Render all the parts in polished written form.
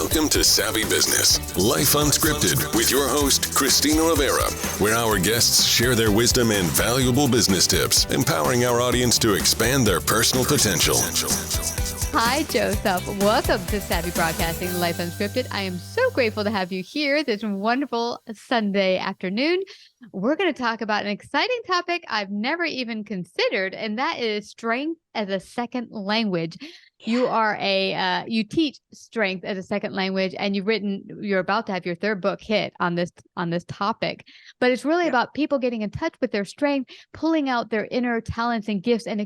Welcome to Savvy Business, Life Unscripted, with your host, Christina Rivera, where our guests share their wisdom and valuable business tips, empowering our audience to expand their personal potential. Hi, Joseph. Welcome to Savvy Broadcasting, Life Unscripted. I am so grateful to have you here this wonderful Sunday afternoon. We're going to talk about an exciting topic I've never even considered, and that is strength as a second language. You are you teach strength as a second language, and you're about to have your third book hit on this topic. But it's really about people getting in touch with their strength, pulling out their inner talents and gifts, and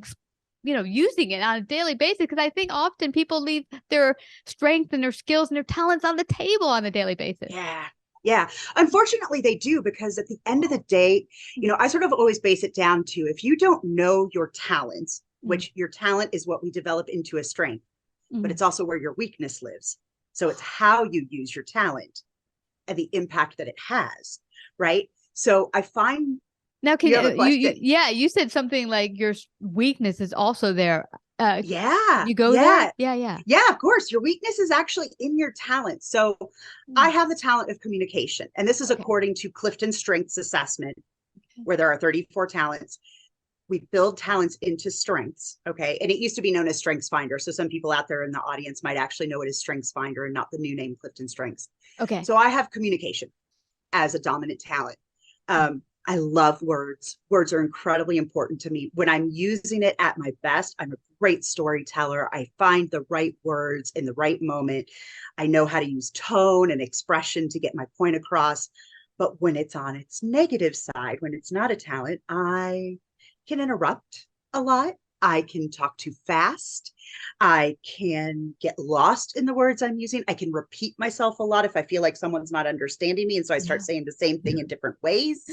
using it on a daily basis. Because I think often people leave their strength and their skills and their talents on the table on a daily basis. Yeah. Unfortunately, they do, because at the end of the day, I sort of always base it down to, if you don't know your talents, which your talent is what we develop into a strength, but it's also where your weakness lives. So it's how you use your talent and the impact that it has, right? So I find now, you said something like your weakness is also there. You go there? Yeah, of course. Your weakness is actually in your talent. So I have the talent of communication, and this is according to Clifton Strengths Assessment, where there are 34 talents. We build talents into strengths. Okay. And it used to be known as Strengths Finder. So some people out there in the audience might actually know it as Strengths Finder and not the new name Clifton Strengths. Okay. So I have communication as a dominant talent. I love words. Words are incredibly important to me. When I'm using it at my best, I'm a great storyteller. I find the right words in the right moment. I know how to use tone and expression to get my point across. But when it's on its negative side, when it's not a talent, I can interrupt a lot. I can talk too fast. I can get lost in the words I'm using. I can repeat myself a lot if I feel like someone's not understanding me. And so I start saying the same thing in different ways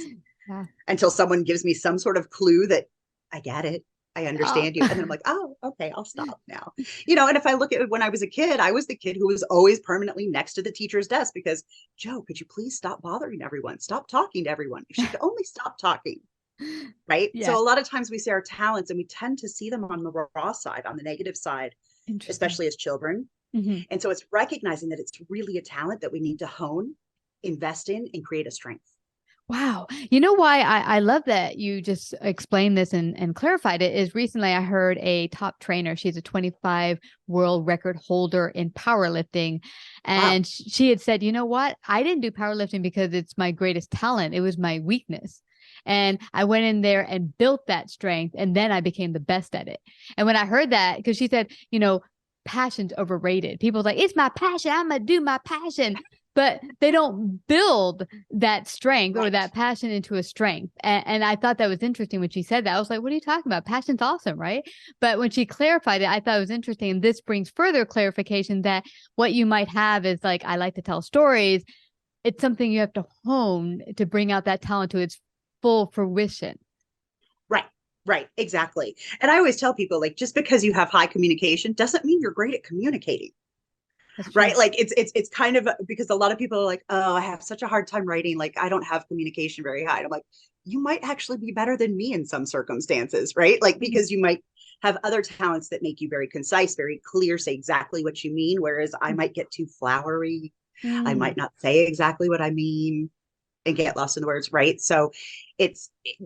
until someone gives me some sort of clue that I get it. I understand you. And then I'm like, oh, okay, I'll stop now. And if I look at when I was a kid, I was the kid who was always permanently next to the teacher's desk because, Joe, could you please stop bothering everyone? Stop talking to everyone. If she could only stop talking. Right. Yes. So a lot of times we see our talents and we tend to see them on the raw side, on the negative side, especially as children. And so it's recognizing that it's really a talent that we need to hone, invest in, and create a strength. Wow. You know why I love that you just explained this and clarified it is recently I heard a top trainer. She's a 25 world record holder in powerlifting. And she had said, you know what? I didn't do powerlifting because it's my greatest talent. It was my weakness. And I went in there and built that strength. And then I became the best at it. And when I heard that, because she said, passion's overrated. People like, it's my passion. I'm going to do my passion. But they don't build that strength or that passion into a strength. And I thought that was interesting when she said that. I was like, what are you talking about? Passion's awesome, right? But when she clarified it, I thought it was interesting. And this brings further clarification that what you might have is like, I like to tell stories. It's something you have to hone to bring out that talent to its full fruition. Right. Exactly. And I always tell people, like, just because you have high communication doesn't mean you're great at communicating. Right. Like it's kind of because a lot of people are like, oh, I have such a hard time writing. Like, I don't have communication very high. And I'm like, you might actually be better than me in some circumstances. Right. Like, because you might have other talents that make you very concise, very clear, say exactly what you mean. Whereas I might get too flowery. I might not say exactly what I mean and get lost in the words. Right. So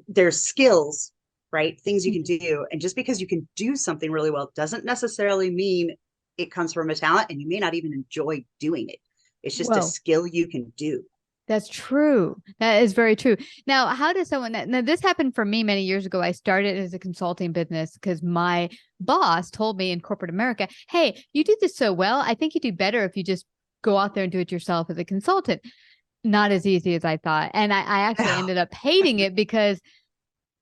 there's skills, right? Things you can do. And just because you can do something really well doesn't necessarily mean it comes from a talent, and you may not even enjoy doing it. It's just a skill you can do. That's true. That is very true. Now, how does now this happened for me many years ago. I started as a consulting business because my boss told me in corporate America, hey, you do this so well. I think you do better if you just go out there and do it yourself as a consultant. Not as easy as I thought. And I actually ended up hating it because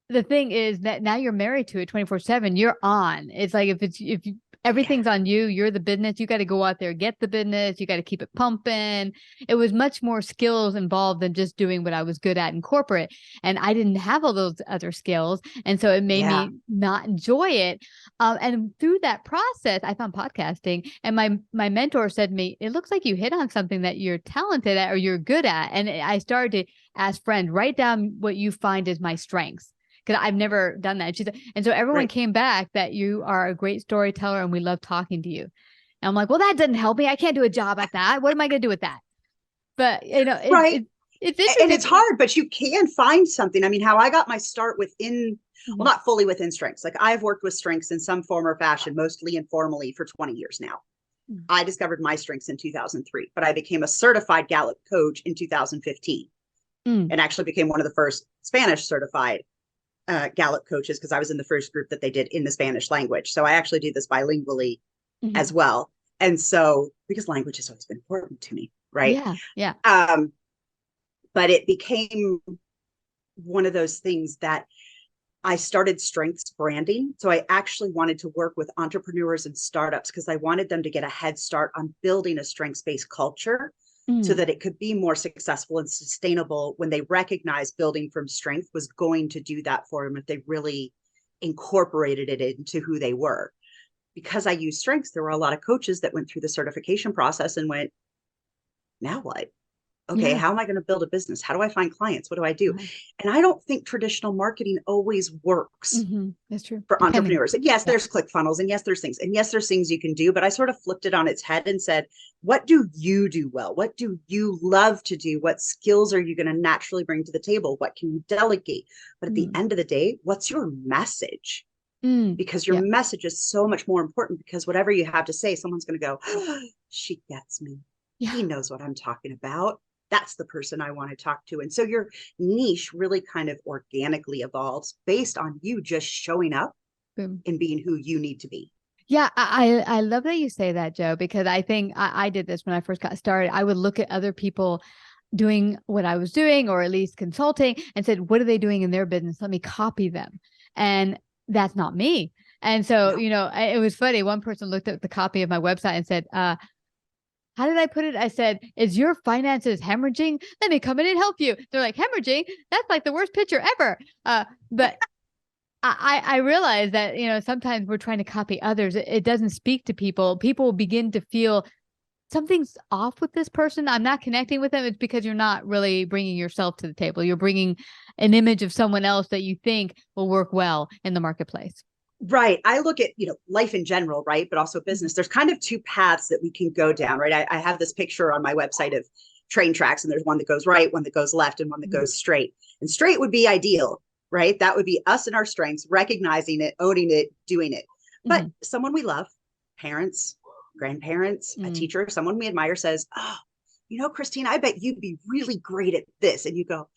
the thing is that now you're married to it 24/7. You're on. It's like if everything's on you, you're the business. You got to go out there, get the business. You got to keep it pumping. It was much more skills involved than just doing what I was good at in corporate. And I didn't have all those other skills. And so it made me not enjoy it. And through that process, I found podcasting. And my mentor said to me, it looks like you hit on something that you're talented at or you're good at. And I started to ask friends, write down what you find is my strengths. Because I've never done that. And so everyone came back that you are a great storyteller and we love talking to you. And I'm like, well, that doesn't help me. I can't do a job at that. What am I going to do with that? But Right. it's interesting. And it's hard, but you can find something. I mean, how I got my start within, well, not fully within strengths. Like I've worked with strengths in some form or fashion, mostly informally for 20 years now. I discovered my strengths in 2003, but I became a certified Gallup coach in 2015 and actually became one of the first Spanish certified Gallup coaches because I was in the first group that they did in the Spanish language. So I actually do this bilingually as well. And so, because language has always been important to me, right? Yeah. But it became one of those things that I started strengths branding. So I actually wanted to work with entrepreneurs and startups because I wanted them to get a head start on building a strengths-based culture so that it could be more successful and sustainable when they recognized building from strength was going to do that for them if they really incorporated it into who they were. Because I use strengths, there were a lot of coaches that went through the certification process and went, now what? Okay, how am I going to build a business? How do I find clients? What do I do? And I don't think traditional marketing always works. That's true. For entrepreneurs. And yes, there's ClickFunnels, and yes, there's things, and yes, there's things you can do, but I sort of flipped it on its head and said, what do you do well? What do you love to do? What skills are you going to naturally bring to the table? What can you delegate? But at the end of the day, what's your message? Because your message is so much more important because whatever you have to say, someone's going to go, oh, she gets me. He knows what I'm talking about. That's the person I want to talk to. And so your niche really kind of organically evolves based on you just showing up and being who you need to be. Yeah, I love that you say that, Joe, because I think I did this when I first got started. I would look at other people doing what I was doing, or at least consulting, and said, what are they doing in their business? Let me copy them. And that's not me. And so, it was funny. One person looked at the copy of my website and said, how did I put it? I said, is your finances hemorrhaging? Let me come in and help you. They're like, hemorrhaging? That's like the worst picture ever. But I realize that, sometimes we're trying to copy others. It doesn't speak to people. People begin to feel something's off with this person. I'm not connecting with them. It's because you're not really bringing yourself to the table. You're bringing an image of someone else that you think will work well in the marketplace. Right. I look at, life in general, right? But also business. There's kind of two paths that we can go down, right? I have this picture on my website of train tracks, and there's one that goes right, one that goes left, and one that goes straight. And straight would be ideal, right? That would be us and our strengths, recognizing it, owning it, doing it. But someone we love, parents, grandparents, a teacher, someone we admire says, oh, Christine, I bet you'd be really great at this. And you go,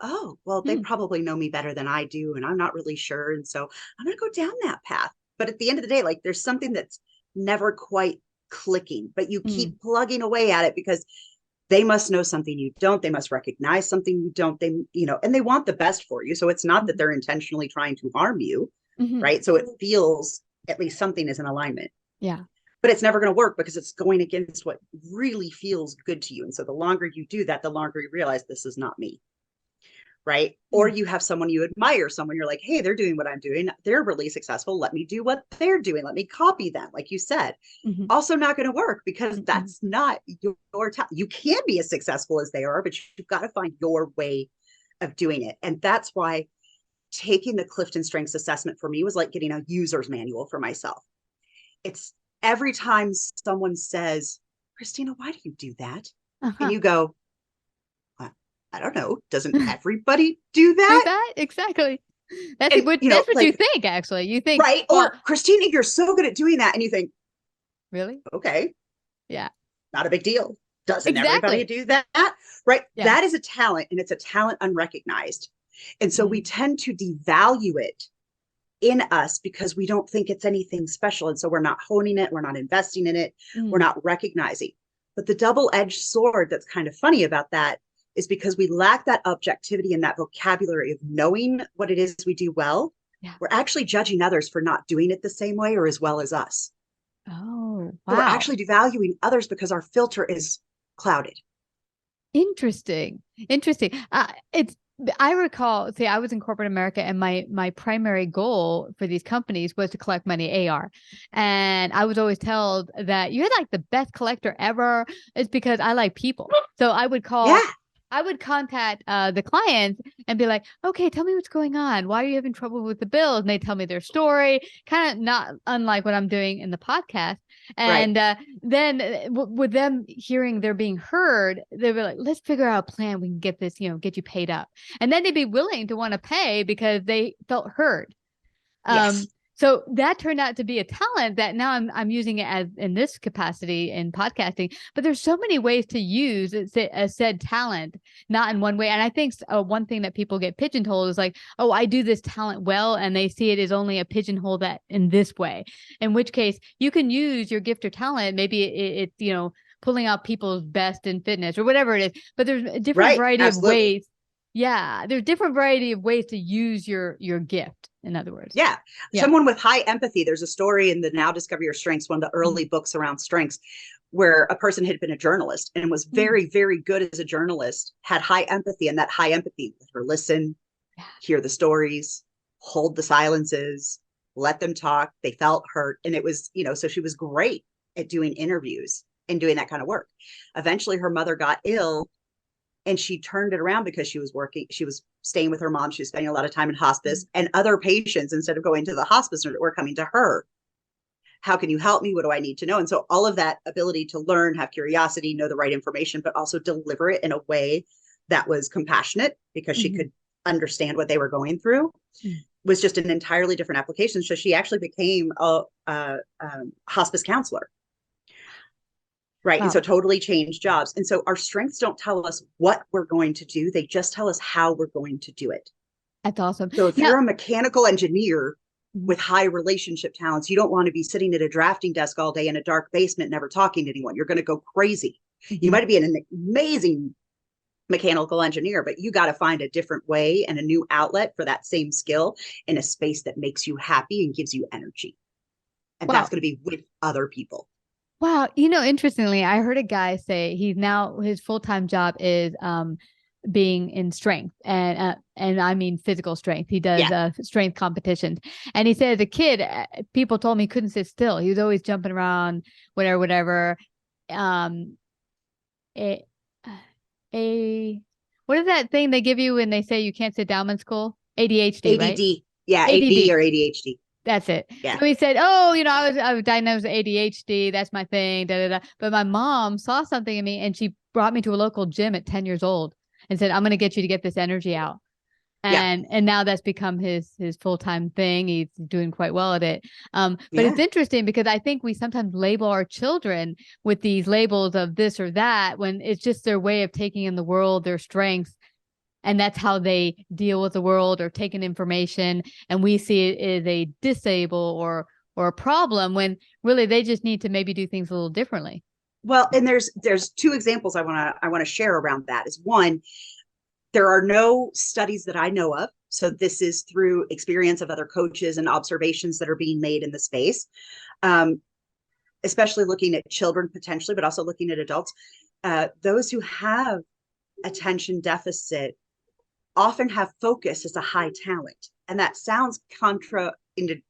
oh, well, they probably know me better than I do, and I'm not really sure. And so I'm going to go down that path. But at the end of the day, like there's something that's never quite clicking, but you keep plugging away at it because they must know something you don't. They must recognize something you don't. They, and they want the best for you. So it's not that they're intentionally trying to harm you, right? So it feels at least something is in alignment. Yeah. But it's never going to work because it's going against what really feels good to you. And so the longer you do that, the longer you realize this is not me. Right. Or you have someone you admire, someone you're like, hey, they're doing what I'm doing. They're really successful. Let me do what they're doing. Let me copy them. Like you said, also not going to work because that's not your talent. You can be as successful as they are, but you've got to find your way of doing it. And that's why taking the Clifton Strengths assessment for me was like getting a user's manual for myself. It's every time someone says, Christina, why do you do that? And you go, I don't know. Doesn't everybody do that? Do that? Exactly. That's what you think, actually. You think, right? Or Christina, you're so good at doing that. And you think, really? Okay. Yeah. Not a big deal. Doesn't everybody do that? Right. Yeah. That is a talent, and it's a talent unrecognized. And so we tend to devalue it in us because we don't think it's anything special. And so we're not honing it. We're not investing in it. We're not recognizing. But the double-edged sword that's kind of funny about that is because we lack that objectivity and that vocabulary of knowing what it is we do well. Yeah. We're actually judging others for not doing it the same way or as well as us. Oh, wow. So we're actually devaluing others because our filter is clouded. Interesting. I recall, I was in corporate America, and my primary goal for these companies was to collect money AR. And I was always told that you're like the best collector ever. It's because I like people. So I would call I would contact the clients and be like, okay, tell me what's going on. Why are you having trouble with the bills? And they tell me their story, kind of not unlike what I'm doing in the podcast. And then with them hearing they're being heard, they'd be like, let's figure out a plan. We can get this, get you paid up. And then they'd be willing to want to pay because they felt heard. Yes. So that turned out to be a talent that now I'm using it as in this capacity in podcasting. But there's so many ways to use a said talent, not in one way. And I think one thing that people get pigeonholed is like, oh, I do this talent well, and they see it as only a pigeonhole that in this way. In which case, you can use your gift or talent. Maybe it's pulling out people's best in fitness or whatever it is. But there's a different variety of ways. Yeah, there's different variety of ways to use your gift. In other words, someone with high empathy. There's a story in the Now Discover Your Strengths, one of the early books around strengths, where a person had been a journalist and was very, very good as a journalist, had high empathy, and that high empathy let her listen, hear the stories, hold the silences, let them talk. They felt hurt, and it was, so she was great at doing interviews and doing that kind of work. Eventually, her mother got ill. And she turned it around because she was staying with her mom. She was spending a lot of time in hospice, and other patients, instead of going to the hospice, were coming to her. How can you help me? What do I need to know? And so all of that ability to learn, have curiosity, know the right information, but also deliver it in a way that was compassionate because she could understand what they were going through was just an entirely different application. So she actually became a hospice counselor. Right. Wow. And so totally changed jobs. And so our strengths don't tell us what we're going to do. They just tell us how we're going to do it. That's awesome. So if you're a mechanical engineer with high relationship talents, you don't want to be sitting at a drafting desk all day in a dark basement, never talking to anyone. You're going to go crazy. You might be an amazing mechanical engineer, but you got to find a different way and a new outlet for that same skill in a space that makes you happy and gives you energy. And that's going to be with other people. Wow. Interestingly, I heard a guy say his full-time job is being in strength and I mean physical strength. He does strength competitions. And he said as a kid, people told me he couldn't sit still. He was always jumping around, whatever. What is that thing they give you when they say you can't sit down in school? ADHD, ADD. right? Yeah, ADD or ADHD. That's it. Yeah. So he said, I was diagnosed with ADHD. That's my thing. But my mom saw something in me and she brought me to a local gym at 10 years old and said, I'm going to get you to get this energy out. And now that's become his full-time thing. He's doing quite well at it. But it's interesting because I think we sometimes label our children with these labels of this or that when it's just their way of taking in the world, their strengths. And that's how they deal with the world or take in information. And we see it as a disable or a problem when really they just need to maybe do things a little differently. Well, and there's two examples I want to share around that. Is one, there are no studies that I know of. So this is through experience of other coaches and observations that are being made in the space, especially looking at children potentially, but also looking at adults. Those who have attention deficit often have focus as a high talent. And that sounds counterindicative,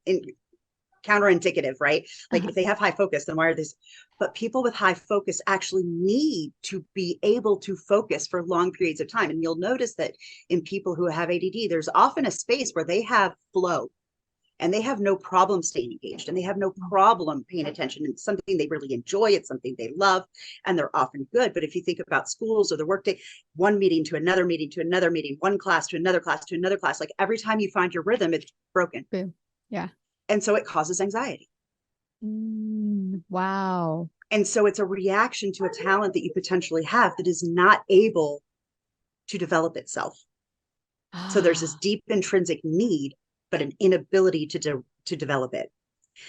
right? Like if they have high focus, then why are these? But people with high focus actually need to be able to focus for long periods of time. And you'll notice that in people who have ADD, there's often a space where they have flow and they have no problem staying engaged and they have no problem paying attention. It's something they really enjoy. It's something they love and they're often good. But if you think about schools or the workday, one meeting to another meeting to another meeting, one class to another class to another class, like every time you find your rhythm, it's broken. Yeah. And so it causes anxiety. Wow. And so it's a reaction to a talent that you potentially have that is not able to develop itself. So there's this deep intrinsic need, but an inability to develop it.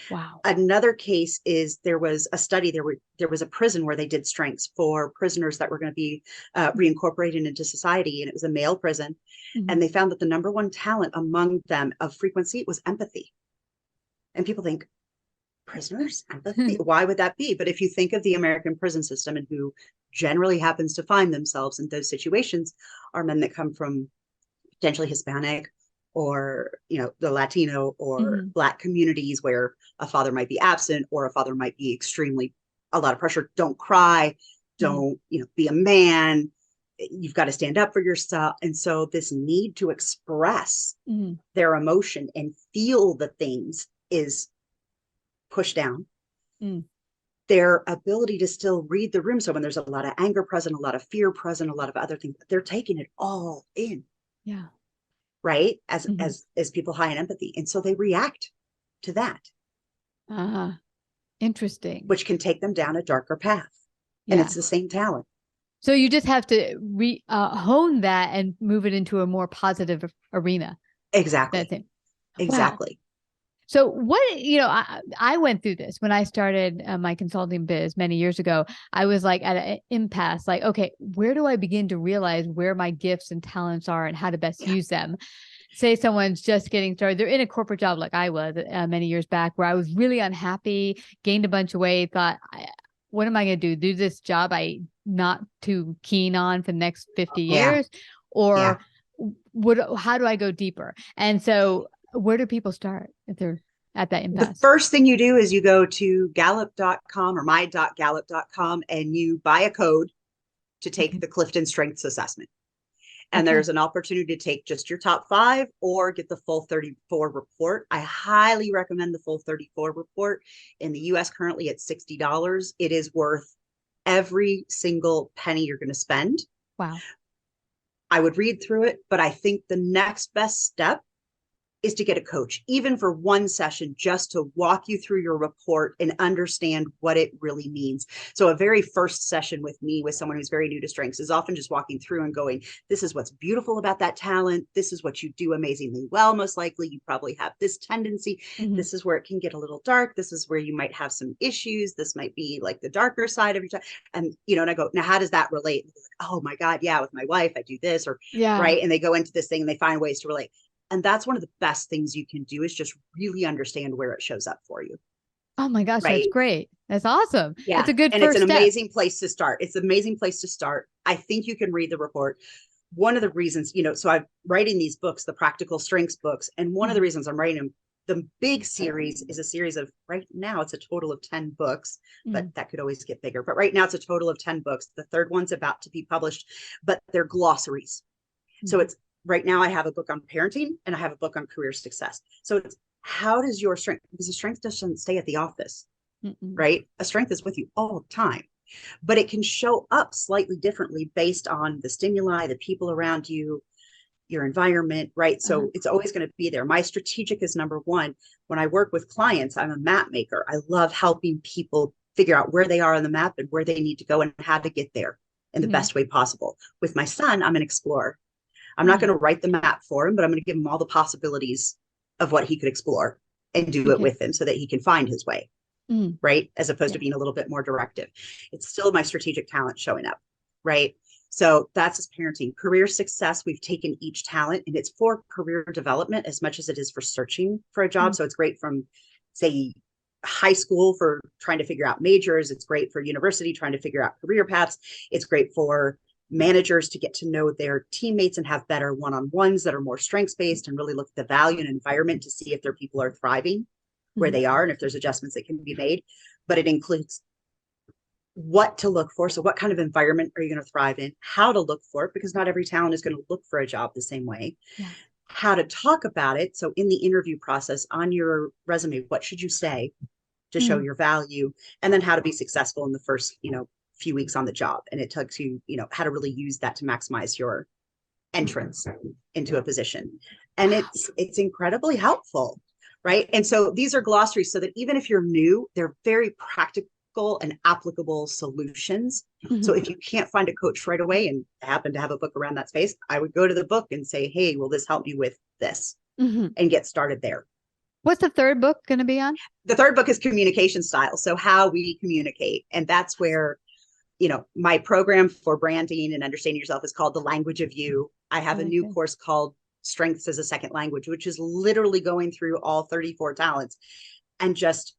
Wow. Another case is there was a study, there was a prison where they did strengths for prisoners that were going to be reincorporated into society. And it was a male prison. And they found that the number one talent among them of frequency was empathy. And people think, prisoners, empathy, why would that be? But if you think of the American prison system and who generally happens to find themselves in those situations are men that come from potentially Hispanic or, the Latino or Black communities where a father might be absent or a father might be a lot of pressure. Don't cry. Don't, be a man. you've got to stand up for yourself. And so this need to express Mm. their emotion and feel the things is pushed down. Mm. Their ability to still read the room. So when there's a lot of anger present, a lot of fear present, a lot of other things, they're taking it all in. Yeah. Right. As Mhm. people high in empathy. And so they react to that, Interesting. which can take them down a darker path. And Yeah. it's the same talent. So you just have to hone that and move it into a more positive arena. Exactly. That thing. Wow. Exactly. So what, I went through this when I started my consulting biz many years ago. I was like at an impasse, like, okay, where do I begin to realize where my gifts and talents are and how to best use them? Say someone's just getting started. They're in a corporate job like I was many years back, where I was really unhappy, gained a bunch of weight, thought, what am I going to do? Do this job I'm not too keen on for the next 50 years? Or how do I go deeper? And so where do people start if they're at that impasse? The first thing you do is you go to gallup.com or my.gallup.com and you buy a code to take the Clifton Strengths Assessment. And there's an opportunity to take just your top 5 or get the full 34 report. I highly recommend the full 34 report. In the US currently at $60. It is worth every single penny you're going to spend. Wow. I would read through it, but I think the next best step is to get a coach, even for one session, just to walk you through your report and understand what it really means. So a very first session with me, with someone who's very new to strengths, is often just walking through and going, this is what's beautiful about that talent. This is what you do amazingly well. Most likely you probably have this tendency. Mhm. This is where it can get a little dark. This is where you might have some issues. This might be like the darker side of your time. And, and I go, now, how does that relate? And they're like, oh my God, yeah, with my wife, I do this, or right. And they go into this thing and they find ways to relate. And that's one of the best things you can do, is just really understand where it shows up for you. Oh my gosh, right? That's great. That's awesome. Yeah. It's a good and first it's an step. amazing place to start. It's an amazing place to start. I think you can read the report. One of the reasons, so I'm writing these books, the practical strengths books. And one of the reasons I'm writing them, the big series is a series of, right now it's a total of 10 books, but that could always get bigger. But right now it's a total of 10 books. The third one's about to be published, but they're glossaries. So it's, right now I have a book on parenting and I have a book on career success. So it's, how does your strength, because a strength doesn't stay at the office, right? A strength is with you all the time, but it can show up slightly differently based on the stimuli, the people around you, your environment, right? So it's always going to be there. My strategic is number one. When I work with clients, I'm a map maker. I love helping people figure out where they are on the map and where they need to go and how to get there in the best way possible. With my son, I'm an explorer. I'm not going to write the map for him, but I'm going to give him all the possibilities of what he could explore and do it with him so that he can find his way, right? As opposed to being a little bit more directive. It's still my strategic talent showing up, right? So that's his parenting. Career success, we've taken each talent and it's for career development as much as it is for searching for a job. So it's great from, say, high school for trying to figure out majors. It's great for university trying to figure out career paths. It's great for managers to get to know their teammates and have better one-on-ones that are more strengths-based and really look at the value and environment to see if their people are thriving where they are and if there's adjustments that can be made. But it includes what to look for. So what kind of environment are you going to thrive in? How to look for it, because not every talent is going to look for a job the same way. How to talk about it. So in the interview process, on your resume, what should you say to show your value? And then how to be successful in the first, few weeks on the job. And it tells you, how to really use that to maximize your entrance into a position. And it's incredibly helpful, right? And so these are glossaries so that even if you're new, they're very practical and applicable solutions. So if you can't find a coach right away and happen to have a book around that space, I would go to the book and say, hey, will this help you with this? And get started there. What's the third book going to be on? The third book is communication style. So how we communicate. And that's where, my program for branding and understanding yourself is called The Language of You. I have a new course called Strengths as a Second Language, which is literally going through all 34 talents and just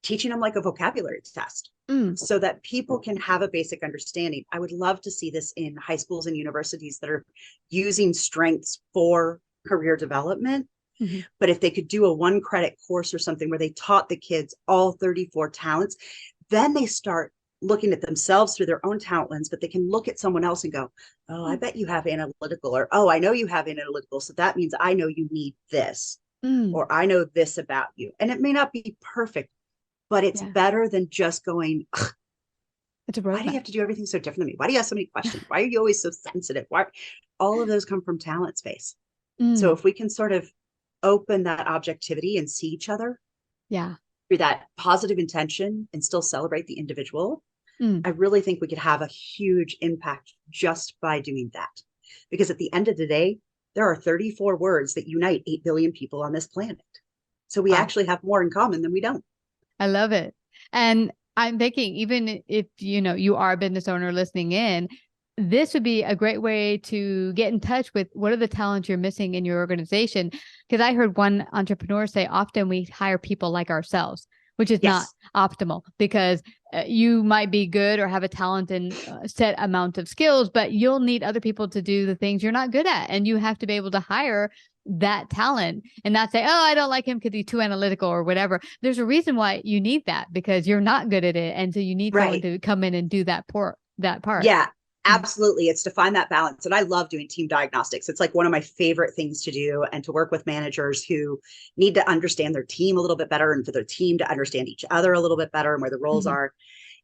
teaching them like a vocabulary test so that people can have a basic understanding. I would love to see this in high schools and universities that are using strengths for career development. But if they could do a 1-credit course or something where they taught the kids all 34 talents, then they start looking at themselves through their own talent lens, but they can look at someone else and go, oh, I bet you have analytical, or, oh, I know you have analytical. So that means I know you need this, or I know this about you. And it may not be perfect, but it's better than just going, it's a why do you have to do everything so different than me? Why do you have so many questions? Why are you always so sensitive? Why? All of those come from talent space. So if we can sort of open that objectivity and see each other through that positive intention and still celebrate the individual, I really think we could have a huge impact just by doing that. Because at the end of the day, there are 34 words that unite 8 billion people on this planet. So we actually have more in common than we don't. I love it. And I'm thinking, even if, you are a business owner listening in, this would be a great way to get in touch with what are the talents you're missing in your organization. Because I heard one entrepreneur say, often we hire people like ourselves, which is not optimal, because you might be good or have a talent and set amount of skills, but you'll need other people to do the things you're not good at. And you have to be able to hire that talent and not say, oh, I don't like him because he's too analytical or whatever. There's a reason why you need that, because you're not good at it. And so you need someone to come in and do that part. Yeah. Absolutely. It's to find that balance. And I love doing team diagnostics. It's like one of my favorite things to do, and to work with managers who need to understand their team a little bit better, and for their team to understand each other a little bit better and where the roles are.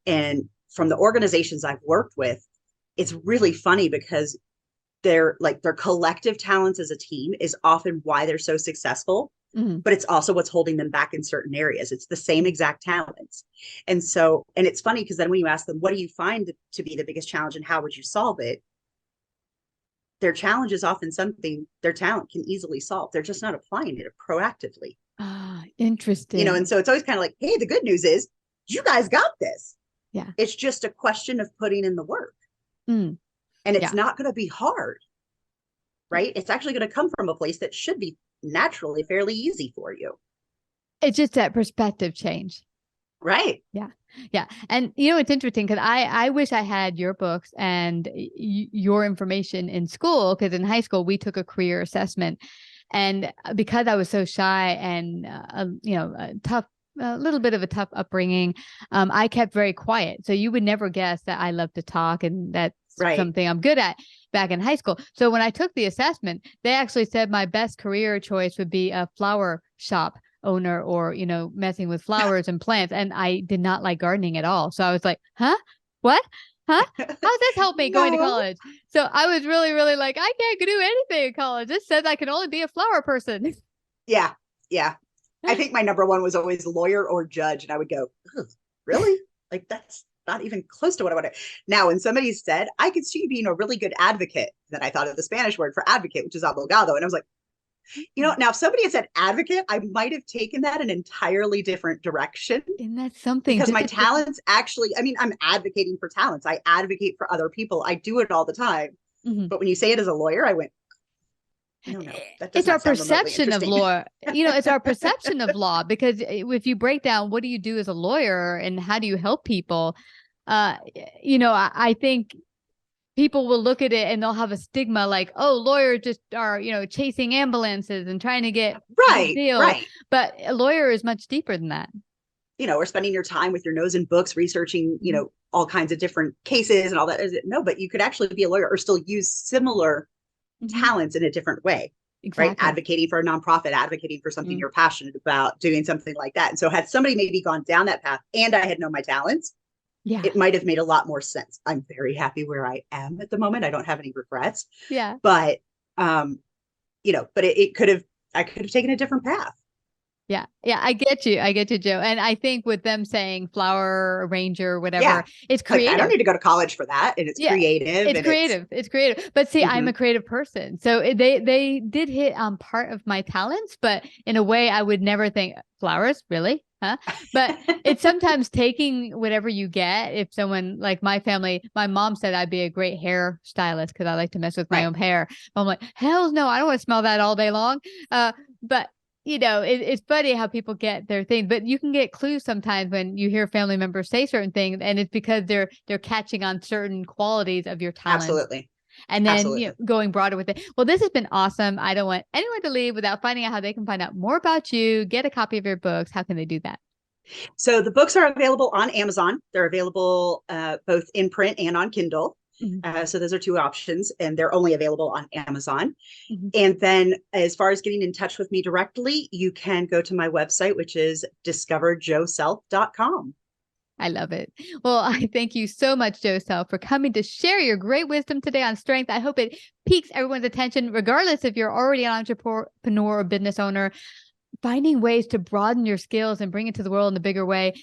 And from the organizations I've worked with, it's really funny because their collective talents as a team is often why they're so successful. But it's also what's holding them back in certain areas. It's the same exact talents. And so, and it's funny because then when you ask them, what do you find to be the biggest challenge and how would you solve it? Their challenge is often something their talent can easily solve. They're just not applying it proactively. Ah, interesting. And so it's always kind of like, hey, the good news is you guys got this. Yeah. It's just a question of putting in the work. And it's not going to be hard, right? It's actually going to come from a place that should be naturally fairly easy for you. It's just that perspective change. Right. Yeah. Yeah. And it's interesting because I wish I had your books and your information in school, because in high school we took a career assessment, and because I was so shy and a little bit of a tough upbringing, I kept very quiet. So you would never guess that I love to talk, and that's something I'm good at back in high school. So when I took the assessment, they actually said my best career choice would be a flower shop owner, or, messing with flowers and plants. And I did not like gardening at all. So I was like, huh? What? Huh? How does this help me going to college? So I was really, really like, I can't do anything in college. This says I can only be a flower person. Yeah. Yeah. I think my number one was always lawyer or judge. And I would go, really? Like, that's not even close to what I want to. Now, when somebody said, I could see you being a really good advocate, then I thought of the Spanish word for advocate, which is abogado. And I was like, now if somebody had said advocate, I might have taken that an entirely different direction. And that's something. Because my talents actually, I'm advocating for talents. I advocate for other people. I do it all the time. But when you say it as a lawyer, I went, I don't know. It's our perception of law. It's our perception of law, because if you break down, what do you do as a lawyer and how do you help people? I think people will look at it and they'll have a stigma like, oh, lawyers just are, chasing ambulances and trying to get deals. Right. But a lawyer is much deeper than that. Or spending your time with your nose in books, researching, all kinds of different cases and all that. No, but you could actually be a lawyer or still use similar talents in a different way. Exactly. Right? Advocating for a nonprofit, advocating for something you're passionate about, doing something like that. And so had somebody maybe gone down that path and I had known my talents, it might have made a lot more sense. I'm very happy where I am at the moment. I don't have any regrets. Yeah. But, but I could have taken a different path. Yeah. Yeah. I get you, Joe. And I think with them saying flower arranger, whatever, it's creative. I don't need to go to college for that. And it's creative. It's creative. But see, I'm a creative person. So they did hit on part of my talents, but in a way I would never think flowers, really? Huh? But it's sometimes taking whatever you get. If someone like my family, my mom said I'd be a great hair stylist because I like to mess with my own hair. I'm like, hell no, I don't want to smell that all day long. But it's funny how people get their thing, but you can get clues sometimes when you hear family members say certain things, and it's because they're catching on certain qualities of your talent. Absolutely. And then going broader with it. Well, this has been awesome. I don't want anyone to leave without finding out how they can find out more about you, get a copy of your books. How can they do that? So the books are available on Amazon. They're available both in print and on Kindle. So those are two options, and they're only available on Amazon. And then as far as getting in touch with me directly, you can go to my website, which is discoverjoself.com. I love it. Well, I thank you so much, Joe Self, for coming to share your great wisdom today on strength. I hope it piques everyone's attention, regardless if you're already an entrepreneur or business owner, finding ways to broaden your skills and bring it to the world in a bigger way.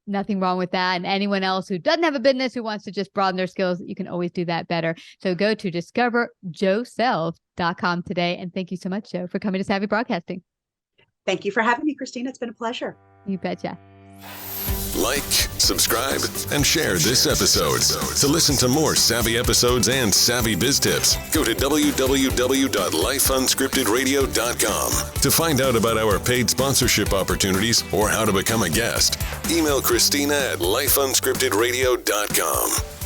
Nothing wrong with that. And anyone else who doesn't have a business, who wants to just broaden their skills, you can always do that better. So go to discoverjoself.com today. And thank you so much, Joe, for coming to Savvy Broadcasting. Thank you for having me, Christina. It's been a pleasure. You betcha. Like, subscribe, and share this episode. To listen to more savvy episodes and savvy biz tips, go to www.lifeunscriptedradio.com. To find out about our paid sponsorship opportunities or how to become a guest, email Christina at lifeunscriptedradio.com.